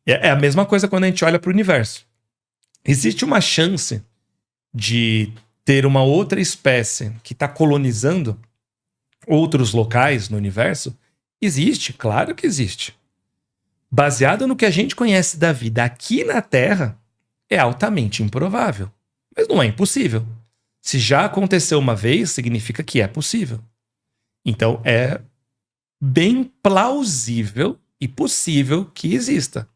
É a mesma coisa quando a gente olha para o universo. Existe uma chance de ter uma outra espécie que está colonizando outros locais no universo? Existe, claro que existe. Baseado no que a gente conhece da vida aqui na Terra, é altamente improvável. Mas não é impossível. Se já aconteceu uma vez, significa que é possível. Então é bem plausível e possível que exista.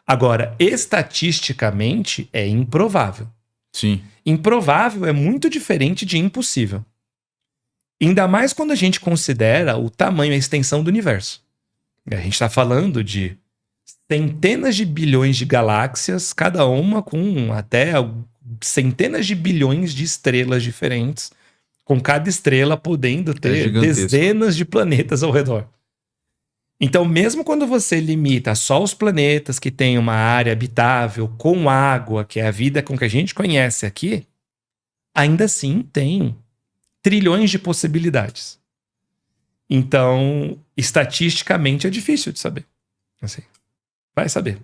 Agora, estatisticamente, é improvável. Sim. Improvável é muito diferente de impossível. Ainda mais quando a gente considera o tamanho e a extensão do universo. A gente está falando de centenas de bilhões de galáxias, cada uma com até centenas de bilhões de estrelas diferentes, com cada estrela podendo ter gigantesco. dezenas de planetas ao redor. Então, mesmo quando você limita só os planetas que têm uma área habitável com água, que é a vida com que a gente conhece aqui, ainda assim tem trilhões de possibilidades. Então, estatisticamente é difícil de saber. Assim, vai saber.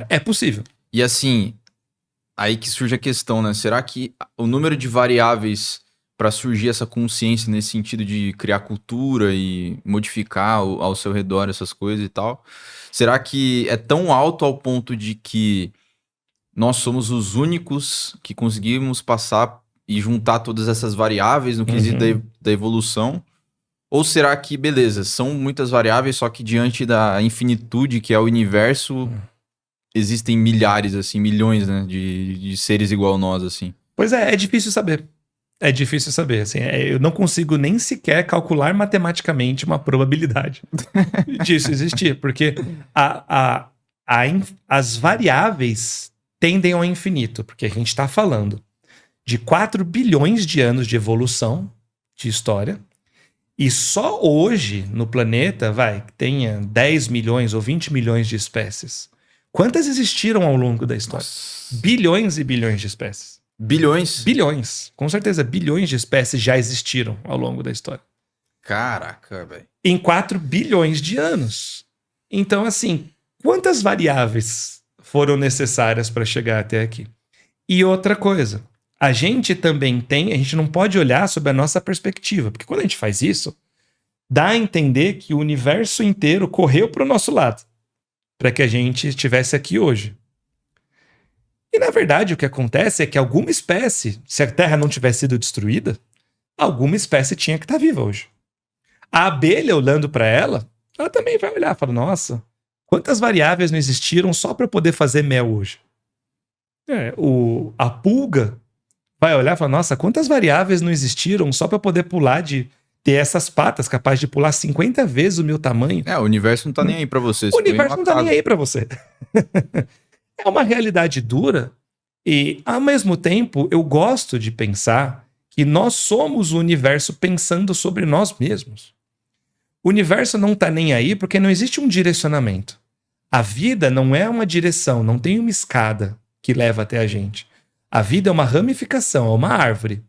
É possível. E assim, aí que surge a questão, né? Será que o número de variáveis para surgir essa consciência nesse sentido de criar cultura e modificar ao seu redor essas coisas e tal, será que é tão alto ao ponto de que nós somos os únicos que conseguimos passar e juntar todas essas variáveis no quesito da evolução? Ou será que, beleza, são muitas variáveis, só que diante da infinitude que é o universo, existem milhares, assim, milhões, né, de seres igual a nós, assim? Pois é difícil saber. É difícil saber. Assim, eu não consigo nem sequer calcular matematicamente uma probabilidade disso existir, porque as variáveis tendem ao infinito, porque a gente está falando de 4 bilhões de anos de evolução de história, e só hoje no planeta, tenha 10 milhões ou 20 milhões de espécies. Quantas existiram ao longo da história? Nossa. Bilhões e bilhões de espécies. Bilhões? Bilhões. Com certeza, bilhões de espécies já existiram ao longo da história. Caraca, velho. Em 4 bilhões de anos. Então, assim, quantas variáveis foram necessárias para chegar até aqui? E outra coisa, a gente não pode olhar sob a nossa perspectiva, porque quando a gente faz isso, dá a entender que o universo inteiro correu para o nosso lado, para que a gente estivesse aqui hoje. E, na verdade, o que acontece é que alguma espécie, se a Terra não tivesse sido destruída, alguma espécie tinha que estar viva hoje. A abelha, olhando para ela também vai olhar e falar, nossa, quantas variáveis não existiram só para poder fazer mel hoje? A pulga vai olhar e falar, nossa, quantas variáveis não existiram só para poder pular ter essas patas capazes de pular 50 vezes o meu tamanho? O universo não tá nem aí para você. O universo não tá nem aí para você. É uma realidade dura e, ao mesmo tempo, eu gosto de pensar que nós somos o universo pensando sobre nós mesmos. O universo não tá nem aí porque não existe um direcionamento. A vida não é uma direção, não tem uma escada que leva até a gente. A vida é uma ramificação, é uma árvore.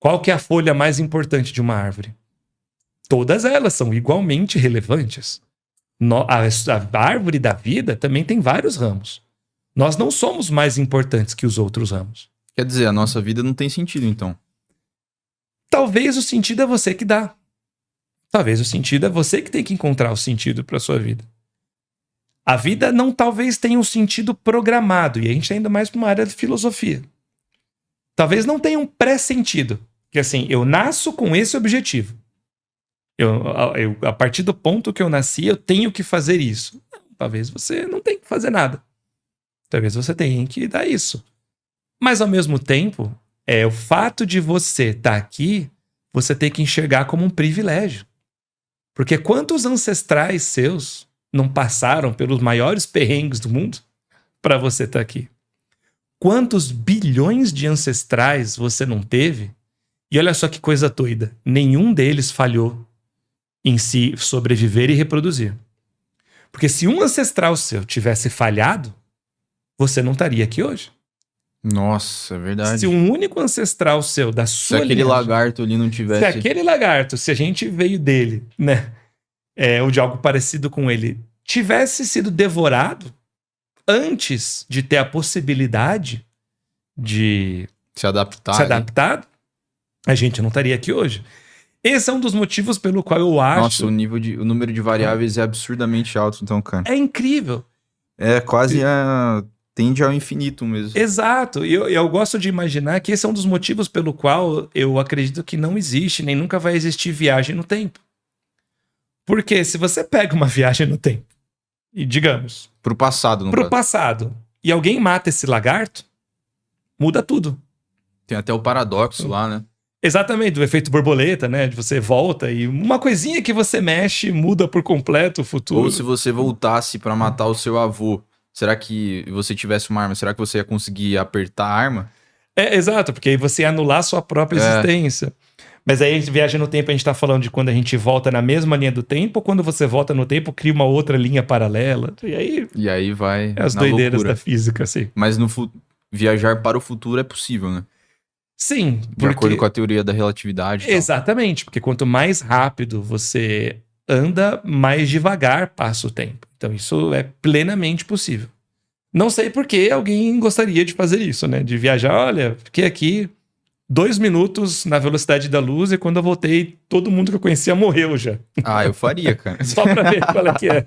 Qual que é a folha mais importante de uma árvore? Todas elas são igualmente relevantes. A árvore da vida também tem vários ramos. Nós não somos mais importantes que os outros ramos. Quer dizer, a nossa vida não tem sentido, então. Talvez o sentido é você que dá. Talvez o sentido é você que tem que encontrar o sentido para sua vida. A vida talvez tenha um sentido programado, e a gente está indo mais para uma área de filosofia. Talvez não tenha um pré-sentido, que assim, eu nasço com esse objetivo. A partir do ponto que eu nasci, eu tenho que fazer isso. Talvez você não tenha que fazer nada. Talvez você tenha que dar isso. Mas, ao mesmo tempo, o fato de você estar aqui, você tem que enxergar como um privilégio. Porque quantos ancestrais seus não passaram pelos maiores perrengues do mundo para você estar aqui? Quantos bilhões de ancestrais você não teve? E olha só que coisa doida. Nenhum deles falhou em se sobreviver e reproduzir. Porque se um ancestral seu tivesse falhado, você não estaria aqui hoje. Nossa, é verdade. Se um único ancestral seu, da sua Se aquele linhagem, lagarto ali não tivesse... se a gente veio dele, né? Ou de algo parecido com ele, tivesse sido devorado, antes de ter a possibilidade de Se adaptar. se adaptar, a gente não estaria aqui hoje. Esse é um dos motivos pelo qual eu acho... Nossa, o número de variáveis é absurdamente alto, então, cara. É incrível. É quase tende ao infinito mesmo. Exato. E eu gosto de imaginar que esse é um dos motivos pelo qual eu acredito que não existe, nem nunca vai existir viagem no tempo. Porque se você pega uma viagem no tempo, e digamos, Pro passado, no pro caso. passado, e alguém mata esse lagarto, muda tudo. Tem até o paradoxo lá, né? Exatamente, do efeito borboleta, né? De você volta e uma coisinha que você mexe muda por completo o futuro. Ou se você voltasse pra matar o seu avô, será que você tivesse uma arma, será que você ia conseguir apertar a arma? Exato, porque aí você ia anular a sua própria existência. Mas aí a viagem no tempo, a gente tá falando de quando a gente volta na mesma linha do tempo, ou quando você volta no tempo, cria uma outra linha paralela. E aí vai É as na doideiras loucura. da física, assim. Mas viajar para o futuro é possível, né? Sim, De acordo com a teoria da relatividade. e tal. Exatamente, porque quanto mais rápido você anda, mais devagar passa o tempo. Então isso é plenamente possível. Não sei por que alguém gostaria de fazer isso, né? De viajar, olha, fiquei aqui 2 minutos na velocidade da luz e quando eu voltei, todo mundo que eu conhecia morreu já. Ah, eu faria, cara. Só pra ver qual é que é.